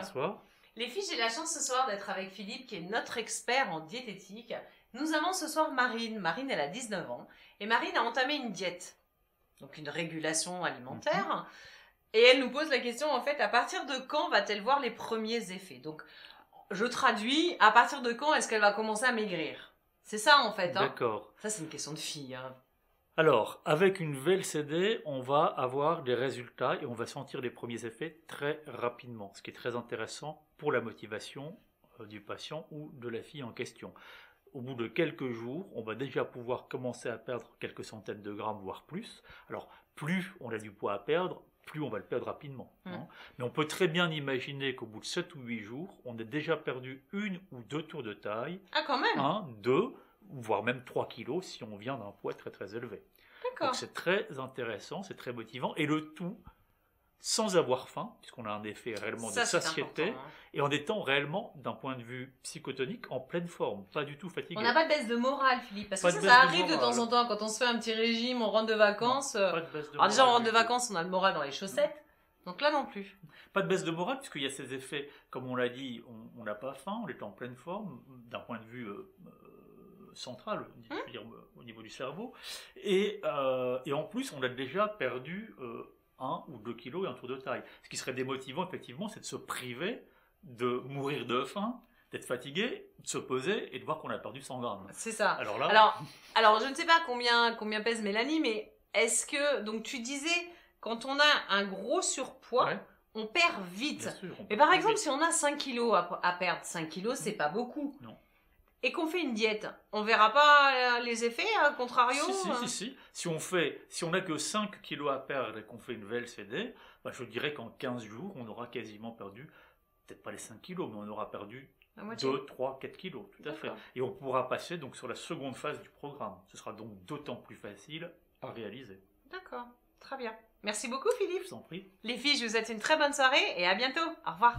Bonsoir. Les filles, j'ai la chance ce soir d'être avec Philippe qui est notre expert en diététique. Nous avons ce soir Marine. Marine, elle a 19 ans et Marine a entamé une diète, donc une régulation alimentaire. Et elle nous pose la question en fait, à partir de quand va-t-elle voir les premiers effets? Donc, je traduis, à partir de quand est-ce qu'elle va commencer à maigrir? C'est ça en fait. Hein. D'accord. Ça, c'est une question de fille. Hein. Alors, avec une VLCD, on va avoir des résultats et on va sentir les premiers effets très rapidement, ce qui est très intéressant pour la motivation du patient ou de la fille en question. Au bout de quelques jours, on va déjà pouvoir commencer à perdre quelques centaines de grammes, voire plus. Alors, plus on a du poids à perdre, plus on va le perdre rapidement. Hein. Mais on peut très bien imaginer qu'au bout de 7 ou 8 jours, on a déjà perdu 1 ou 2 tours de taille. Ah, quand même 1, 2, voire même 3 kilos si on vient d'un poids très très élevé. Donc c'est très intéressant, c'est très motivant, et le tout sans avoir faim, puisqu'on a un effet réellement de satiété, hein. Et en étant réellement, d'un point de vue psychotonique, en pleine forme, pas du tout fatigué. On n'a pas de baisse de morale, Philippe, parce que ça arrive de temps en temps, quand on se fait un petit régime, on rentre de vacances. Non, pas de baisse de morale. Alors déjà, on rentre de vacances, on a le moral dans les chaussettes, donc là non plus. Pas de baisse de morale, puisqu'il y a ces effets, comme on l'a dit, on n'a pas faim, on est en pleine forme, d'un point de vue central, je veux dire, au niveau du cerveau, et en plus, on a déjà perdu 1 ou 2 kilos et un tour de taille. Ce qui serait démotivant, effectivement, c'est de se priver de mourir de faim, d'être fatigué, de se peser et de voir qu'on a perdu 100 grammes. C'est ça. Alors là... Alors, je ne sais pas combien pèse Mélanie, mais est-ce que, donc tu disais, quand on a un gros surpoids, on perd vite. Bien sûr, mais par exemple, si on a 5 kilos à perdre, 5 kilos, c'est pas beaucoup. Non. Et qu'on fait une diète, on verra pas les effets, à contrario? Si. Si on n'a que 5 kilos à perdre et qu'on fait une VLCD, bah je dirais qu'en 15 jours, on aura quasiment perdu, peut-être pas les 5 kilos, mais on aura perdu 2, 3, 4 kilos, tout à fait. Et on pourra passer donc sur la seconde phase du programme. Ce sera donc d'autant plus facile à réaliser. D'accord, très bien. Merci beaucoup Philippe. Je vous en prie. Les filles, je vous souhaite une très bonne soirée et à bientôt. Au revoir.